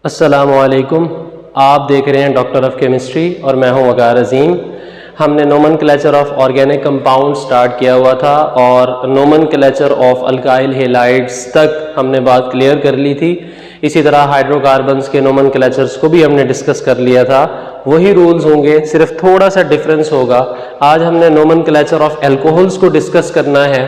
अस्सलामुअलैकुम। आप देख रहे हैं डॉक्टर ऑफ केमिस्ट्री और मैं हूं वकार अजीम। हमने nomenclature of organic compound start किया हुआ था और नोमेनक्लेचर ऑफ अल्काइल हैलाइड्स तक हमने बात क्लियर कर ली थी। इसी तरह हाइड्रोकार्बन्स के नोमेनक्लेचर्स को भी हमने डिस्कस कर लिया था। वही रूल्स होंगे, सिर्फ थोड़ा सा डिफरेंस होगा। आज हमने नोमेनक्लेचर ऑफ एल्कोहल्स को डिस्कस करना है।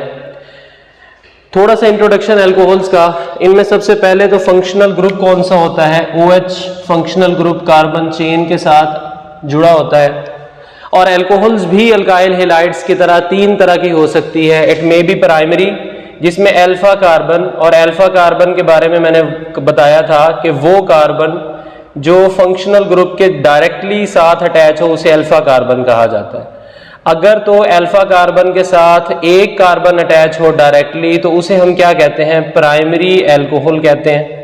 थोड़ा सा इंट्रोडक्शन एल्कोहल्स का। इनमें सबसे पहले तो फंक्शनल ग्रुप कौन सा होता है? OH functional group carbon chain के साथ जुड़ा होता है। और एल्कोहल्स भी अल्काइल हैलाइड्स की तरह तीन तरह की हो सकती है। इट मे बी प्राइमरी, जिसमें अल्फा कार्बन, और अल्फा कार्बन के बारे में मैंने बताया था कि वो कार्बन जो फंक्शनल ग्रुप के डायरेक्टली साथ अटैच हो उसे अल्फा कार्बन कहा जाता है। अगर तो अल्फा कार्बन के साथ एक कार्बन अटैच हो डायरेक्टली तो उसे हम क्या कहते हैं? प्राइमरी एल्कोहल कहते हैं।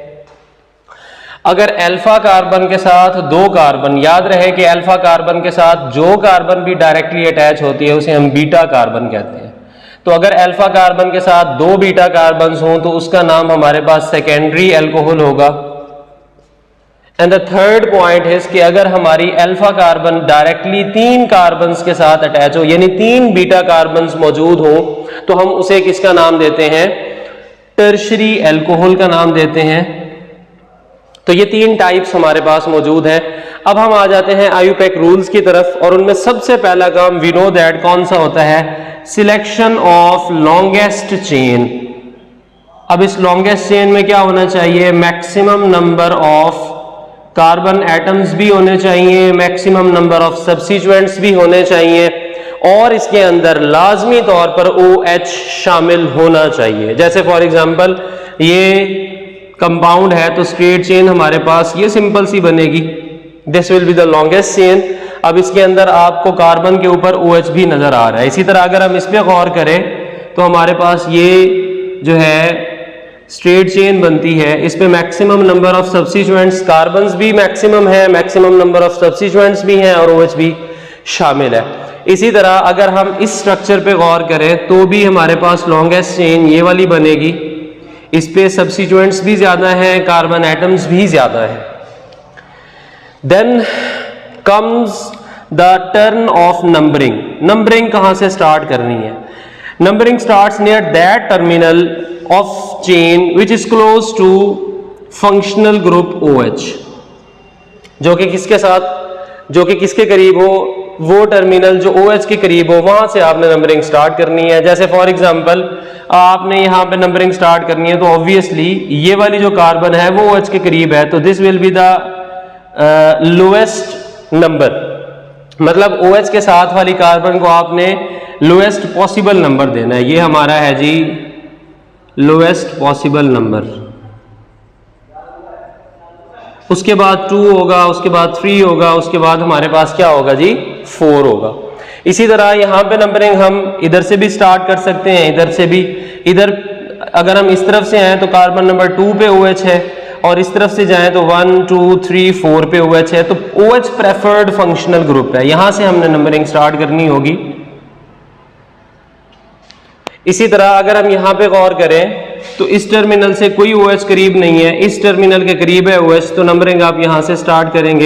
अगर अल्फा कार्बन के साथ दो कार्बन, याद रहे कि अल्फा कार्बन के साथ जो कार्बन भी डायरेक्टली अटैच होती है उसे हम बीटा कार्बन कहते हैं। तो अगर अल्फा कार्बन के साथ दो बीटा कार्बन हों तो उसका नाम हमारे पास सेकेंडरी एल्कोहल होगा। एंड द थर्ड पॉइंट है कि अगर हमारी अल्फा कार्बन डायरेक्टली तीन कार्बन्स के साथ अटैच हो, यानी तीन बीटा कार्बन्स मौजूद हो, तो हम उसे किसका नाम देते हैं? टर्शरी एल्कोहल का नाम देते हैं। तो ये तीन टाइप्स हमारे पास मौजूद हैं। अब हम आ जाते हैं आईयूपैक रूल्स की तरफ, और उनमें सबसे पहला काम वी नो दैट कौन सा होता है? Selection of longest chain. अब इस लॉन्गेस्ट चेन में क्या होना चाहिए? Maximum number of carbon atoms भी होने चाहिए, मैक्सिमम नंबर ऑफ सब्स्टिट्यूएंट्स भी होने चाहिए, और इसके अंदर लाजमी तौर पर OH शामिल होना चाहिए। जैसे फॉर एग्जांपल ये कंपाउंड है तो स्ट्रेट चेन हमारे पास ये सिंपल सी बनेगी, this will be the longest chain. अब इसके अंदर आपको कार्बन के ऊपर OH भी नजर आ रहा है। इसी तरह अगर हम इस पे गौर करें तो हमारे पास ये जो है स्ट्रेट चेन बनती है। इस पे maximum number of substituents, carbons भी मैक्सिमम है, मैक्सिमम नंबर ऑफ सब्स्टिट्यूएंट्स भी हैं, और OH भी शामिल है। इसी तरह अगर हम इस स्ट्रक्चर पे गौर करें तो भी हमारे पास लॉन्गेस्ट चेन ये वाली बनेगी। इस पे सब्स्टिट्यूएंट्स भी ज्यादा हैं, कार्बन एटम्स भी ज्यादा है। Then comes the turn of numbering. Numbering कहां से स्टार्ट करनी है? Numbering starts near that terminal of chain which is close to functional group OH, जो कि किसके करीब हो? वो टर्मिनल जो OH के करीब हो, वहां से आपने नंबरिंग स्टार्ट करनी है। जैसे फॉर एग्जांपल आपने यहां पे नंबरिंग स्टार्ट करनी है तो ऑब्वियसली ये वाली जो कार्बन है वो OH के करीब है, तो this will be the lowest number. मतलब OH के साथ वाली कार्बन को आपने लोएस्ट पॉसिबल नंबर देना है। ये हमारा है जी लोएस्ट पॉसिबल नंबर। उसके बाद 2 होगा, उसके बाद 3 होगा, उसके बाद हमारे पास क्या होगा जी? 4 होगा। इसी तरह यहां पे नंबरिंग हम इधर से भी स्टार्ट कर सकते हैं, इधर से भी। इधर अगर हम इस तरफ से आए तो कार्बन नंबर 2 पे OH है, और इस तरफ से जाएं तो 1 2 3 4 पे OH है। तो OH प्रेफर्ड फंक्शनल ग्रुप है, यहां से हमने नंबरिंग स्टार्ट करनी होगी। इसी तरह अगर हम यहां पे गौर करें तो इस टर्मिनल से कोई OH करीब नहीं है, इस टर्मिनल के करीब है OH, तो नंबरिंग आप यहां से स्टार्ट करेंगे।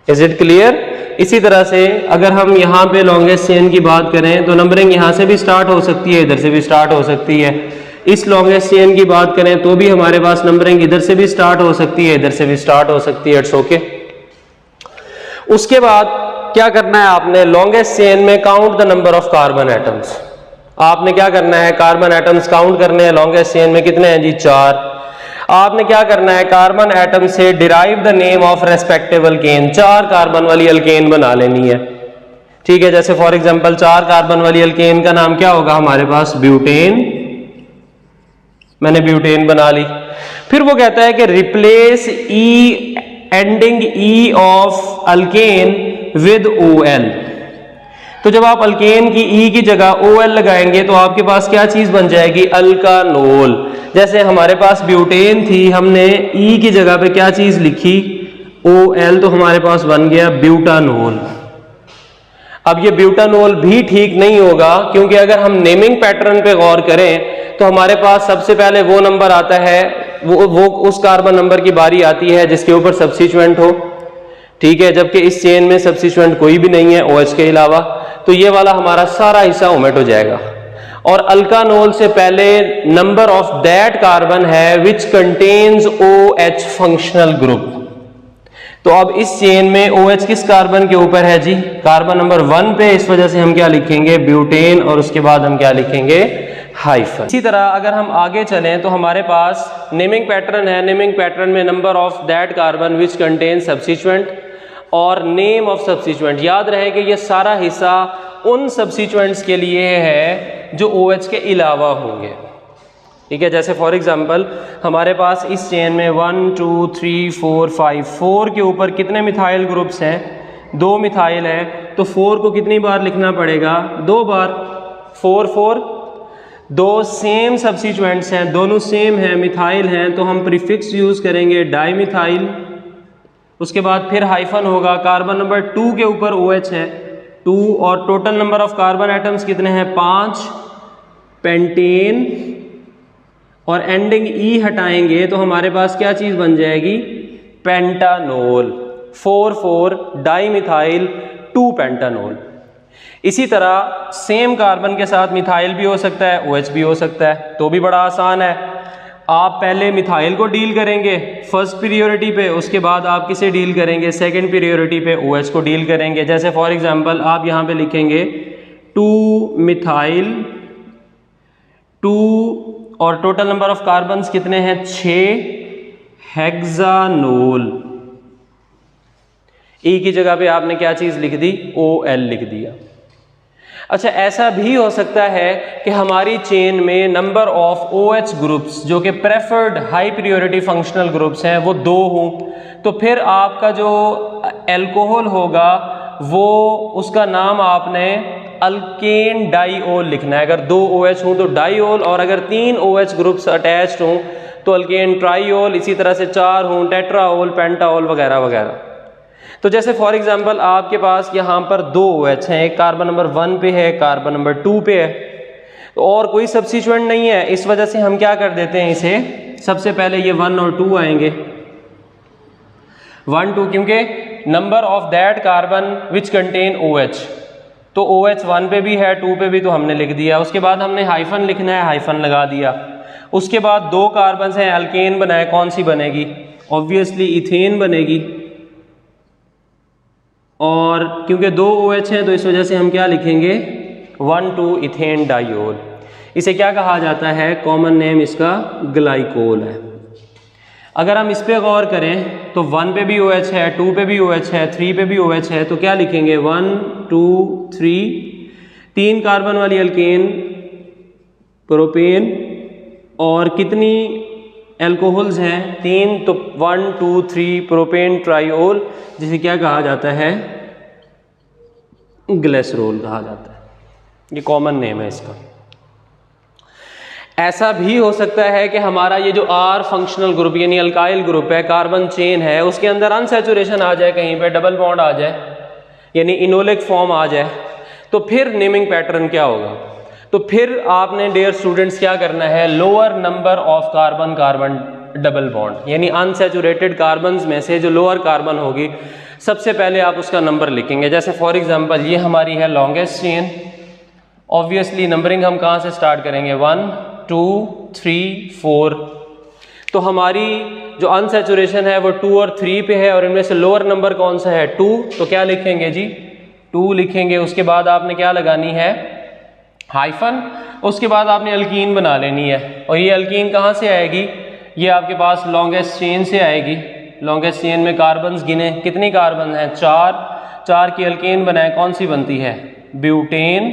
Is it clear? इसी तरह से अगर हम यहां पे लॉन्गेस्ट चेन की बात करें तो नंबरिंग यहां से भी स्टार्ट हो सकती है, इधर से भी स्टार्ट हो सकती है। इस लॉन्गेस्ट चेन की बात करें तो भी हमारे पास नंबरिंग इधर से भी स्टार्ट हो सकती है, इधर से भी स्टार्ट हो सकती है। It's okay. उसके बाद क्या करना है आपने? लॉन्गेस्ट चेन में count the number of carbon atoms. आपने क्या करना है? कार्बन एटम्स काउंट करने हैं। लॉन्गेस्ट चेन में कितने हैं जी? 4। आपने क्या करना है? कार्बन एटम से derive the name of respective alkane. 4 carbon वाली अल्केन बना लेनी है, ठीक है। जैसे फॉर एग्जांपल 4 कार्बन वाली अल्केन का नाम क्या होगा हमारे पास? ब्यूटेन। मैंने ब्यूटेन बना ली। फिर वो कहता है कि replace ending E of alkane with OL। तो जब आप अल्केन की ई की जगह OL लगाएंगे तो आपके पास क्या चीज बन जाएगी? अल्कानोल। जैसे हमारे पास ब्यूटेन थी, हमने ई की जगह पे क्या चीज लिखी? OL, तो हमारे पास बन गया ब्यूटानोल। अब ये ब्यूटानोल भी ठीक नहीं होगा, क्योंकि अगर हम नेमिंग पैटर्न पे गौर करें तो हमारे पास सबसे पहले वो नंबर आता है वो उस कार्बन नंबर की बारी आती है जिसके ऊपर सब्स्टिट्यूएंट हो, ठीक है, जबकि इस चेन में सब्स्टिट्यूएंट कोई भी नहीं है OH के अलावा, तो ये वाला हमारा सारा हिस्सा ओमेट हो जाएगा। और अल्कानोल से पहले नंबर ऑफ दैट कार्बन है which contains OH functional group. तो अब इस चेन में OH किस कार्बन के ऊपर है जी? कार्बन नंबर 1 पे। इस वजह से हम क्या लिखेंगे? ब्यूटेन, और उसके बाद हम क्या लिखेंगे? हाइफन। इसी तरह अगर हम आगे चलें तो हमारे पास नेमिंग पैटर्न है। नेमिंग पैटर्न में number of that carbon which contain substituent और नेम ऑफ सब्स्टिट्यूएंट। याद रहे कि ये सारा हिस्सा उन सब्स्टिट्यूएंट्स के लिए है जो OH के अलावा होंगे, ठीक है। जैसे फॉर एग्जांपल हमारे पास इस चेन में 1 2 3 4 5 4 के ऊपर कितने मिथाइल ग्रुप्स हैं? 2 मिथाइल है, तो 4 को कितनी बार लिखना पड़ेगा? 2 बार। 4 4 2 सेम सब्स्टिट्यूएंट्स हैं, दोनों सेम हैं, मिथाइल हैं, तो हम प्रीफिक्स यूज करेंगे डाइमिथाइल। उसके बाद फिर हाइफन होगा। कार्बन नंबर 2 के ऊपर OH है 2, और total number of carbon atoms कितने हैं? 5, पेंटेन, और एंडिंग ई हटाएंगे तो हमारे पास क्या चीज बन जाएगी? पेंटानोल। 4 4 डाइमिथाइल 2 पेंटानोल। इसी तरह सेम कार्बन के साथ मिथाइल भी हो सकता है, OH भी हो सकता है, तो भी बड़ा आसान है। आप पहले मिथाइल को डील करेंगे फर्स्ट प्रियोरिटी पे, उसके बाद आप किसे डील करेंगे? सेकंड प्रियोरिटी पे OH को डील करेंगे। जैसे फॉर एग्जांपल आप यहाँ पे लिखेंगे 2 मिथाइल 2, और टोटल नंबर ऑफ कार्बन्स कितने हैं? 6 हेक्सानोल। ई की जगह पे आपने क्या चीज लिख दी? OL लिख दिया। अच्छा, ऐसा भी हो सकता है कि हमारी चेन में नंबर ऑफ OH ग्रुप्स जो कि preferred high priority functional groups हैं वो 2 हों, तो फिर आपका जो एल्कोहल होगा वो उसका नाम आपने अल्केन डाइओल लिखना है। अगर 2 OH हों तो डाइओल, और अगर 3 OH ग्रुप्स अटैच्ड हों तो अल्केन ट्राइओल, इसी तरह से 4 हों टेट्राओल, पेंटाओल वगैरह वगैरह। तो जैसे फॉर एग्जांपल आपके पास यहाँ पर 2 OH हैं, एक कार्बन नंबर 1 पे है, कार्बन नंबर 2 पे है, तो और कोई सब्स्टिट्यूएंट नहीं है। इस वजह से हम क्या कर देते हैं इसे, सबसे पहले ये 1 और 2 आएंगे, 1 2, क्योंकि number of that carbon which contain OH, तो OH 1 पे भी है 2 पे भी, तो हमने लिख दिया। उसके बाद हमने हाइफन लिखना है, हाइफन लगा दिया। उसके बाद 2 कार्बन हैं, अल्केन बनाए, कौन सी बनेगी? ऑब्वियसली इथेन बनेगी, और क्योंकि 2 OH हैं तो इस वजह से हम क्या लिखेंगे? 1 2 इथेन डाइओल। इसे क्या कहा जाता है? कॉमन नेम इसका ग्लाइकोल है। अगर हम इस पे गौर करें तो 1 पे भी OH है, 2 पे भी OH है, 3 पे भी OH है, तो क्या लिखेंगे? 1 2 3, 3 कार्बन वाली अल्केन प्रोपेन, और कितनी एल्कोहल्स हैं? 3, तो 1 2 3 प्रोपेन ट्राइओल, जिसे क्या कहा जाता है? ग्लिसरॉल कहा जाता है। ये कॉमन नेम है इसका। ऐसा भी हो सकता है कि हमारा ये जो R फंक्शनल ग्रुप यानी अल्काइल ग्रुप है, कार्बन चेन है, उसके अंदर अनसैचुरेशन आ जाए, कहीं पे डबल बॉन्ड आ जाए, यानी इनोलिक फॉर्म आ जाए, तो फिर नेमिंग पैटर्न क्या होगा? तो फिर आपने डियर स्टूडेंट्स क्या करना है? Lower number of carbon carbon double bond, यानी अनसैचुरेटेड कार्बन्स में से जो लोअर कार्बन होगी सबसे पहले आप उसका नंबर लिखेंगे। जैसे फॉर एग्जांपल ये हमारी है लॉन्गेस्ट चेन, ऑब्वियसली नंबरिंग हम कहाँ से स्टार्ट करेंगे? 1 2 3 4, तो हमारी जो अनसैचुरेशन है वो 2 और 3 पे है, और इनमें से लोअर नंबर कौन सा है? 2, तो क्या लिखेंगे जी? 2 लिखेंगे। उसके बाद आपने क्या लगानी है? हाइफन। उसके बाद आपने अल्कीन बना लेनी है, और ये अल्कीन कहाँ से आएगी? ये आपके पास लॉन्गेस्ट चेन से आएगी। लॉन्गेस्ट चेन में कार्बन्स गिने, कितनी कार्बन हैं? 4 की अल्केन बनाए, कौन सी बनती है? ब्यूटेन,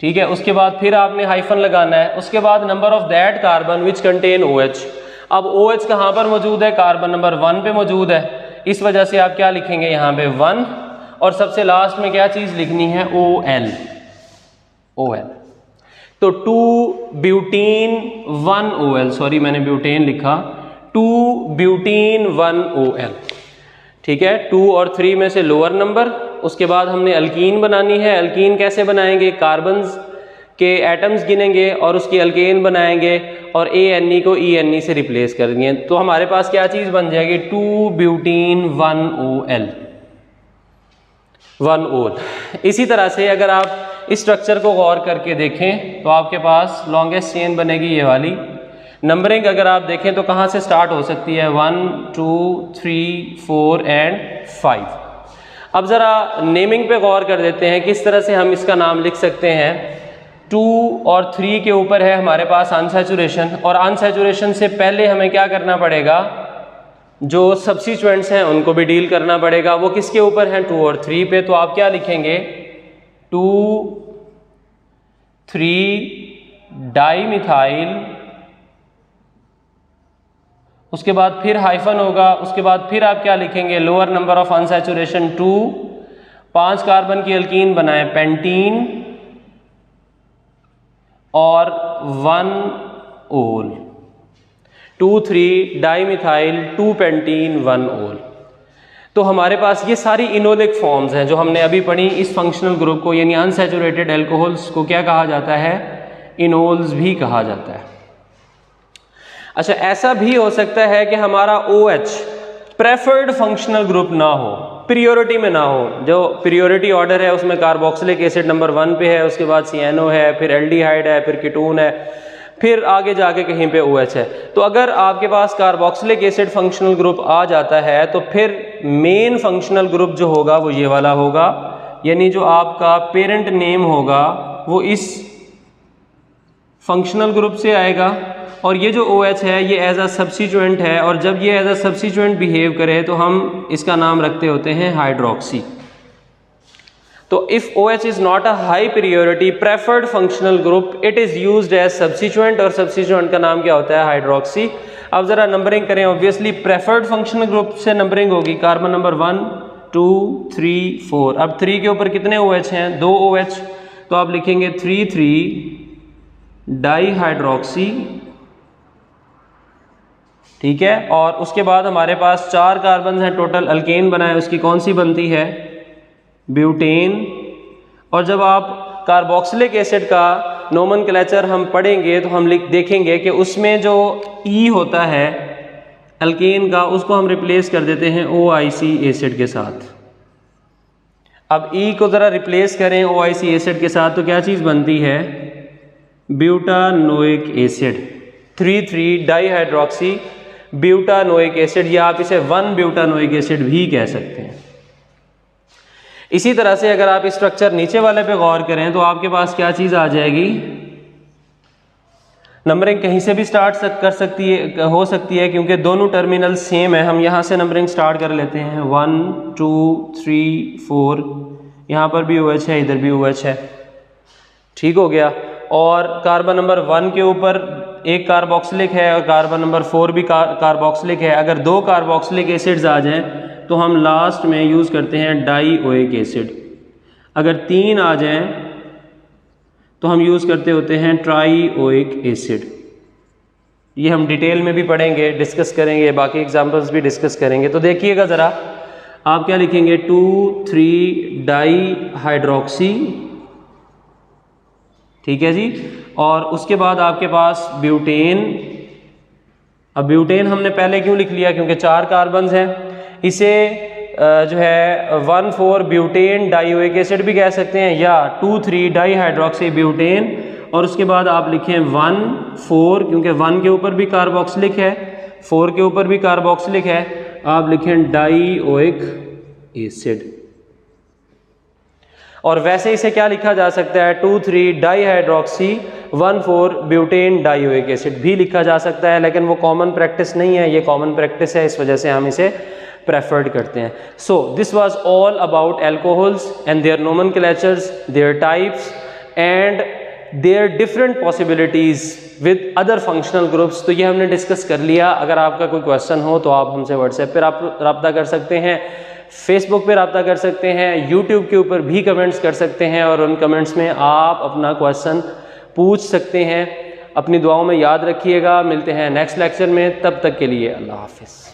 ठीक है। उसके बाद फिर आपने हाइफन लगाना है। उसके बाद number of that carbon which contain OH। अब OH कहाँ पर मौजूद है? कार्बन नंबर 1 पे मौजूद है, इस वजह से आप क्या लिखेंगे यहाँ पे? 1, और सबसे लास्ट में क्या चीज लिखनी है? OL। तो 2 ब्यूटीन 1 OL, सॉरी मैंने ब्यूटेन लिखा, 2 ब्यूटीन 1 OL, ठीक है। 2 और 3 में से लोअर नंबर। उसके बाद हमने अल्कीन बनानी है। अल्कीन कैसे बनाएंगे? कार्बन्स के एटम्स गिनेंगे और उसकी अल्केन बनाएंगे और ANE को ENE से रिप्लेस कर देंगे, तो हमारे पास क्या चीज़ बन जाएगी, 2 ब्यूटीन 1 OL। इसी तरह से अगर आप इस स्ट्रक्चर को गौर करके देखें तो आपके पास लॉन्गेस्ट चेन बनेगी ये वाली। नंबरिंग अगर आप देखें तो कहाँ से स्टार्ट हो सकती है, 1 2 3 4 एंड 5। अब ज़रा नेमिंग पे गौर कर देते हैं, किस तरह से हम इसका नाम लिख सकते हैं। 2 और 3 के ऊपर है हमारे पास अनसैचुरेशन, और अनसैचुरेशन से पहले हमें क्या करना पड़ेगा, जो सब्स्टिट्यूएंट्स हैं उनको भी डील करना पड़ेगा। वो किसके ऊपर हैं, 2 और 3 पे। तो आप क्या लिखेंगे, 2 3 डाईमिथाइल, उसके बाद फिर हाइफन होगा, उसके बाद फिर आप क्या लिखेंगे, lower number of unsaturation 2, 5 carbon की अल्कीन बनाए पेंटीन और 1 OL, 2 3 डाईमिथाइल 2 पेंटीन 1 OL। तो हमारे पास ये सारी इनोलिक फॉर्म्स हैं जो हमने अभी पढ़ी। इस फंक्शनल ग्रुप को यानी अनसैचुरेटेड एल्कोहल्स को क्या कहा जाता है, इनोल्स भी कहा जाता है। अच्छा, ऐसा भी हो सकता है कि हमारा OH प्रेफर्ड फंक्शनल ग्रुप ना हो, प्रियोरिटी में ना हो। जो प्रियोरिटी ऑर्डर है उसमें कार्बोक्सिलिक एसिड नंबर 1 पे है, उसके बाद CNO है, फिर एल्डिहाइड है, फिर कीटोन है, फिर आगे जाके कहीं पे OH है। तो अगर आपके पास कार्बोक्सिलिक एसिड फंक्शनल ग्रुप आ जाता है तो फिर मेन फंक्शनल ग्रुप जो होगा वो ये वाला होगा, यानी जो आपका पेरेंट नेम होगा वो इस फंक्शनल ग्रुप से आएगा, और ये जो OH है ये एज अ सब्स्टिट्यूएंट है, और जब ये एज अ सब्स्टिट्यूएंट बिहेव करे तो हम इसका नाम रखते होते हैं हाइड्रोक्सी। तो if OH is not a high priority preferred functional group, it is used as substituent, और सब्स्टिट्यूएंट का नाम क्या होता है, हाइड्रोक्सी। अब जरा नंबरिंग करें, ऑब्वियसली प्रेफर्ड फंक्शनल ग्रुप से नंबरिंग होगी, कार्बन नंबर 1 2 3 4। अब 3 के ऊपर कितने OH हैं, 2 OH, तो आप लिखेंगे 3 3 डाईहाइड्रोक्सी, ठीक है। और उसके बाद हमारे पास 4 कार्बन हैं टोटल, अल्केन बनाए, उसकी कौन सी बनती है, ब्यूटेन। और जब आप कार्बोक्सिलिक एसिड का नोमेनक्लेचर हम पढ़ेंगे तो हम देखेंगे कि उसमें जो E होता है अल्केन का, उसको हम रिप्लेस कर देते हैं OIC एसिड के साथ। अब E को ज़रा रिप्लेस करें OIC एसिड के साथ तो क्या चीज़ बनती है, butanoic acid, 3 3 dihydroxy butanoic acid, या आप इसे 1 ब्यूटानोइक एसिड भी कह सकते हैं। इसी तरह से अगर आप स्ट्रक्चर नीचे वाले पे गौर करें तो आपके पास क्या चीज़ आ जाएगी, नंबरिंग कहीं से भी स्टार्ट हो सकती है क्योंकि दोनों टर्मिनल सेम है। हम यहाँ से नंबरिंग स्टार्ट कर लेते हैं, 1 2 3 4, यहाँ पर भी OH है, इधर भी OH है, ठीक हो गया। और कार्बन नंबर 1 के ऊपर एक कार्बोक्सिलिक है और कार्बन नंबर 4 भी कार्बोक्सिलिक है। अगर 2 कार्बोक्सिलिक एसिड्स आ जाएं तो हम लास्ट में यूज़ करते हैं डाईओइक एसिड, अगर 3 आ जाएं तो हम यूज़ करते होते हैं ट्राईओइक एसिड। ये हम डिटेल में भी पढ़ेंगे, डिस्कस करेंगे, बाकी एग्जांपल्स भी डिस्कस करेंगे। तो देखिएगा ज़रा, आप क्या लिखेंगे, 2 3 डाईहाइड्रोक्सी, ठीक है जी। और उसके बाद आपके पास ब्यूटेन। अब ब्यूटेन हमने पहले क्यों लिख लिया, क्योंकि 4 कार्बन्स हैं। इसे जो है 1 4 ब्यूटेन डाईओइक एसिड भी कह सकते हैं, या 2 3 डाईहाइड्रोक्सी ब्यूटेन, और उसके बाद आप लिखें 1 4, क्योंकि 1 के ऊपर भी कार्बोक्सिलिक है, 4 के ऊपर भी कार्बोक्सिलिक है, आप लिखें डाईओइक एसिड। और वैसे इसे क्या लिखा जा सकता है, 2 3 डाईहाइड्रोक्सी 1 4 ब्यूटेन डाईओइक एसिड भी लिखा जा सकता है, लेकिन वो कॉमन प्रैक्टिस नहीं है, ये कॉमन प्रैक्टिस है, इस वजह से हम इसे प्रेफर्ड करते हैं। So this was all about alcohols and their nomenclatures, their types and their different possibilities with other functional groups. तो ये हमने डिस्कस कर लिया। अगर आपका कोई क्वेश्चन हो तो आप हमसे व्हाट्सएप पर आप रब्ता कर सकते हैं, फेसबुक पे रब्ता कर सकते हैं, यूट्यूब के ऊपर भी कमेंट्स कर सकते हैं, और उन कमेंट्स में आप अपना क्वेश्चन पूछ सकते हैं। अपनी दुआओं में याद रखिएगा। मिलते हैं नेक्स्ट लेक्चर में, तब तक के लिए अल्लाह हाफिज़।